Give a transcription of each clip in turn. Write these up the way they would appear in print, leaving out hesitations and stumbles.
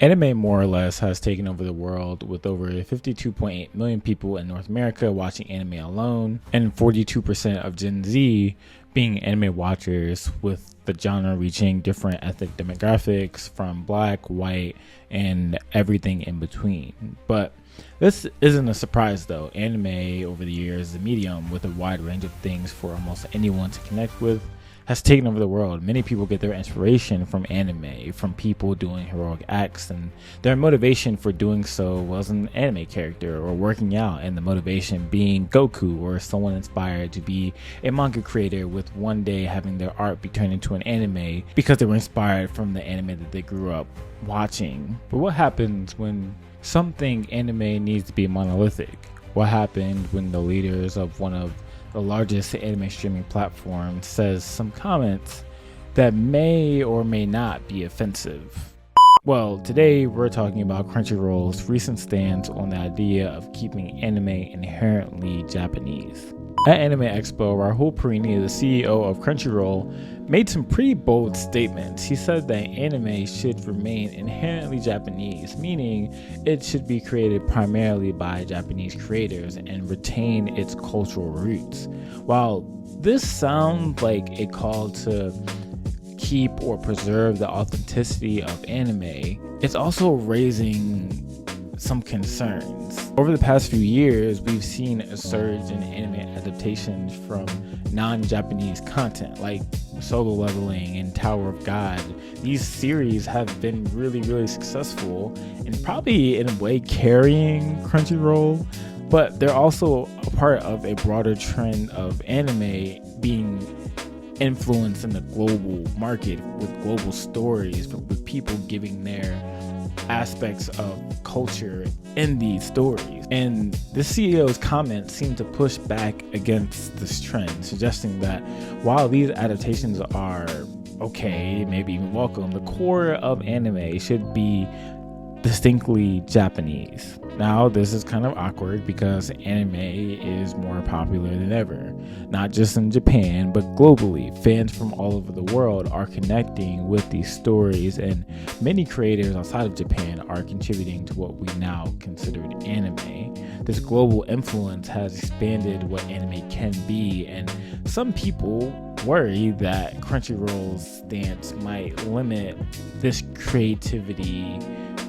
Anime more or less has taken over the world, with over 52.8 million people in North America watching anime alone, and 42% of Gen Z being anime watchers, with the genre reaching different ethnic demographics from black, white, and everything in between. But this isn't a surprise though. Anime over the years is a medium with a wide range of things for almost anyone to connect with, has taken over the world. Many people get their inspiration from anime, from people doing heroic acts, and their motivation for doing so was an anime character, or working out, and the motivation being Goku, or someone inspired to be a manga creator, with one day having their art be turned into an anime because they were inspired from the anime that they grew up watching. But what happens when something anime needs to be monolithic? What happened when the leaders of one of the largest anime streaming platform says some comments that may or may not be offensive? Well, today we're talking about Crunchyroll's recent stance on the idea of keeping anime inherently Japanese. At Anime Expo, Rahul Parini, the CEO of Crunchyroll, made some pretty bold statements. He said that anime should remain inherently Japanese, meaning it should be created primarily by Japanese creators and retain its cultural roots. While this sounds like a call to keep or preserve the authenticity of anime, it's also raising some concerns. Over the past few years, we've seen a surge in anime adaptations from non-Japanese content like Solo Leveling and Tower of God. These series have been really successful and probably in a way carrying Crunchyroll, but they're also a part of a broader trend of anime being influenced in the global market, with global stories, with people giving their aspects of culture in these stories. And the CEO's comments seem to push back against this trend, suggesting that while these adaptations are okay, maybe even welcome, the core of anime should be distinctly Japanese. Now, this is kind of awkward because anime is more popular than ever, not just in Japan, but globally. Fans from all over the world are connecting with these stories, and many creators outside of Japan are contributing to what we now consider anime. This global influence has expanded what anime can be, and some people worry that Crunchyroll's stance might limit this creativity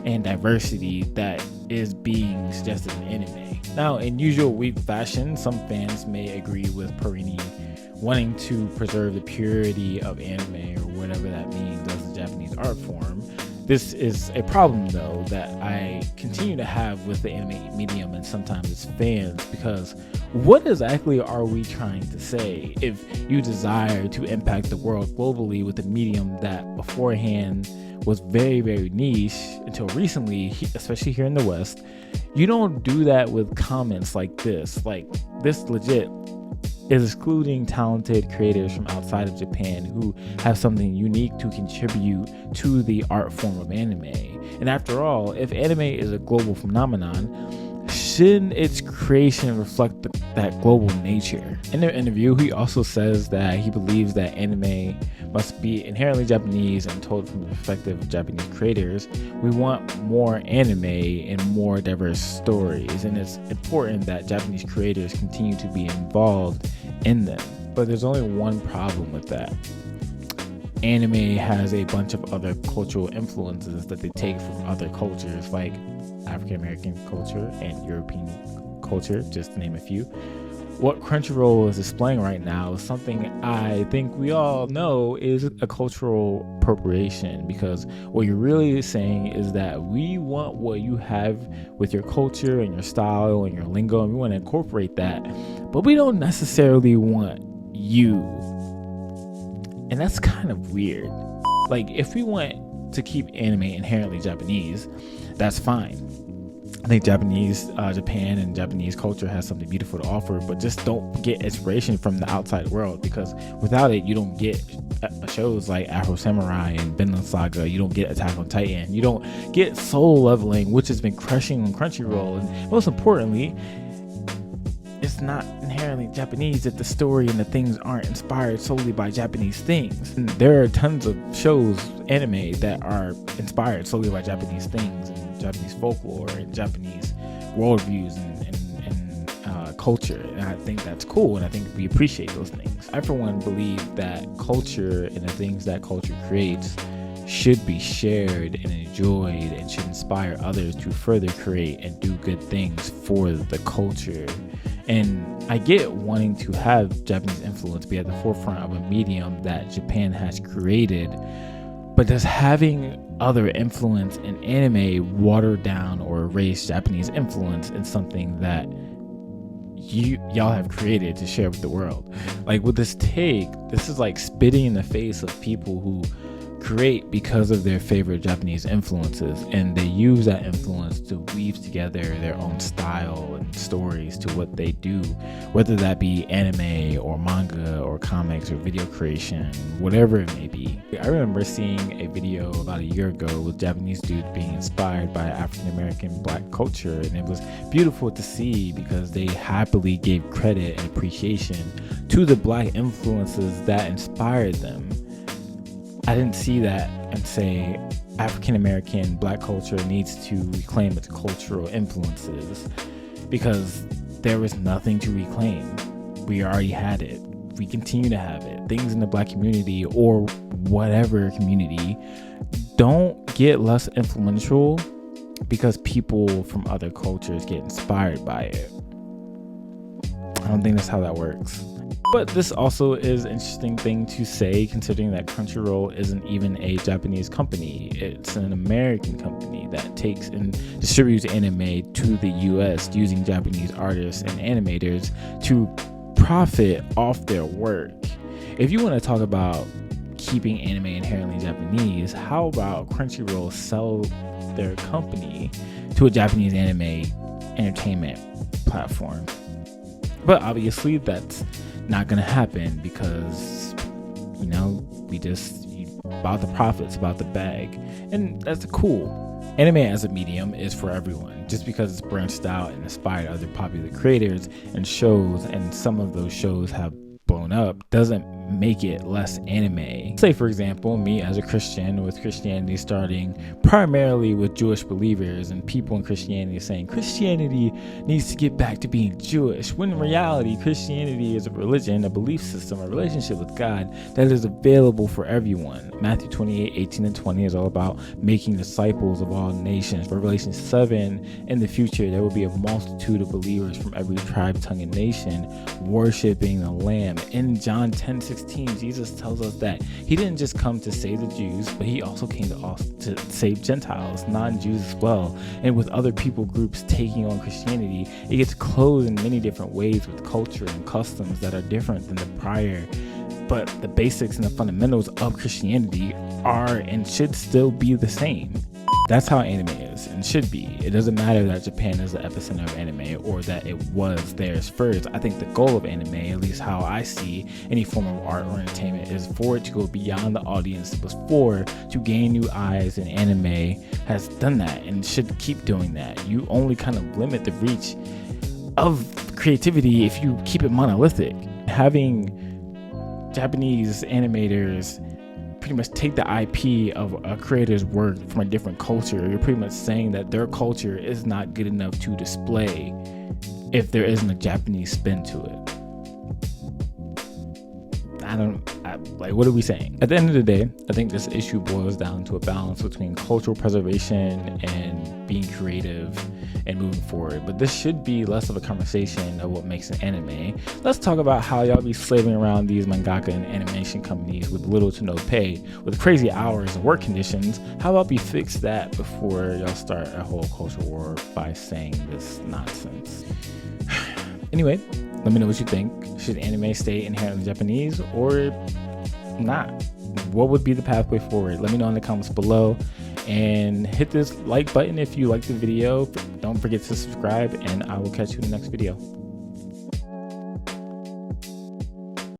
and diversity that is being suggested in anime. Now, in usual weak fashion, some fans may agree with Parini wanting to preserve the purity of anime, or whatever that means, as a Japanese art form. This is a problem, though, that I continue to have with the anime medium and sometimes its fans, because what exactly are we trying to say? If you desire to impact the world globally with a medium that beforehand was very niche until recently, especially here in the West, you don't do that with comments like this. Like, this legit is excluding talented creators from outside of Japan who have something unique to contribute to the art form of anime. And after all, if anime is a global phenomenon, shouldn't its creation reflect that global nature? In their interview, he also says that he believes that anime must be inherently Japanese and told from the perspective of Japanese creators. We want more anime and more diverse stories, and it's important that Japanese creators continue to be involved in them. But there's only one problem with that. Anime has a bunch of other cultural influences that they take from other cultures, like African American culture and European culture, just to name a few. What Crunchyroll is displaying right now is something I think we all know is a cultural appropriation, because what you're really saying is that we want what you have with your culture and your style and your lingo, and we want to incorporate that, but we don't necessarily want you. And that's kind of weird. Like, if we want to keep anime inherently Japanese, that's fine. I think Japan and Japanese culture has something beautiful to offer, but just don't get inspiration from the outside world, because without it, you don't get shows like Afro Samurai and Vinland Saga. You don't get Attack on Titan. You don't get Solo Leveling, which has been crushing on Crunchyroll. And most importantly, it's not inherently inherently Japanese if the story and the things aren't inspired solely by Japanese things? And there are tons of shows, anime, that are inspired solely by Japanese things and Japanese folklore and Japanese worldviews and culture, and I think that's cool, and I think we appreciate those things. I for one believe that culture and the things that culture creates should be shared and enjoyed and should inspire others to further create and do good things for the culture. And I get wanting to have Japanese influence be at the forefront of a medium that Japan has created, but does having other influence in anime water down or erase Japanese influence in something that y'all have created to share with the world? Like with this take, this is like spitting in the face of people who create because of their favorite Japanese influences, and they use that influence to weave together their own style and stories to what they do, whether that be anime or manga or comics or video creation, whatever it may be. I remember seeing a video about a year ago with Japanese dudes being inspired by African American black culture, and it was beautiful to see because they happily gave credit and appreciation to the black influences that inspired them. I didn't see that and say African American black culture needs to reclaim its cultural influences, because there was nothing to reclaim. We already had it. We continue to have it. Things in the black community or whatever community don't get less influential because people from other cultures get inspired by it. I don't think that's how that works. But this also is an interesting thing to say, considering that Crunchyroll isn't even a Japanese company. It's an American company that takes and distributes anime to the US using Japanese artists and animators to profit off their work. If you want to talk about keeping anime inherently Japanese, how about Crunchyroll sell their company to a Japanese anime entertainment platform? But obviously that's not gonna happen because, you know, we just about the profits, about the bag, and that's cool. Anime as a medium is for everyone. Just because it's branched out and inspired other popular creators and shows, and some of those shows have blown up, doesn't make it less anime. Say for example, me as a Christian, with Christianity starting primarily with Jewish believers and people in Christianity saying Christianity needs to get back to being Jewish, when in reality Christianity is a religion, a belief system, a relationship with God that is available for everyone. Matthew 28:18-20 is all about making disciples of all nations. Revelation 7, in the future there will be a multitude of believers from every tribe, tongue, and nation worshiping the Lamb. In John 10:16, Jesus tells us that he didn't just come to save the Jews, but he also came to save Gentiles, non-Jews as well. And with other people groups taking on Christianity, it gets clothed in many different ways with culture and customs that are different than the prior. But the basics and the fundamentals of Christianity are and should still be the same. That's how anime is and should be. It doesn't matter that Japan is the epicenter of anime or that it was theirs first. I think the goal of anime, at least how I see any form of art or entertainment, is for it to go beyond the audience it was for, to gain new eyes, and anime has done that and should keep doing that. You only kind of limit the reach of creativity if you keep it monolithic. Having Japanese animators pretty much take the IP of a creator's work from a different culture, you're pretty much saying that their culture is not good enough to display if there isn't a Japanese spin to it. What are we saying? At the end of the day, I think this issue boils down to a balance between cultural preservation and being creative and moving forward. But this should be less of a conversation of what makes an anime. Let's talk about how y'all be slaving around these mangaka and animation companies with little to no pay, with crazy hours and work conditions. How about we fix that before y'all start a whole culture war by saying this nonsense? Anyway, let me know what you think. Should anime stay inherently Japanese or not? What would be the pathway forward? Let me know in the comments below, and hit this like button if you liked the video. Don't forget to subscribe, and I will catch you in the next video.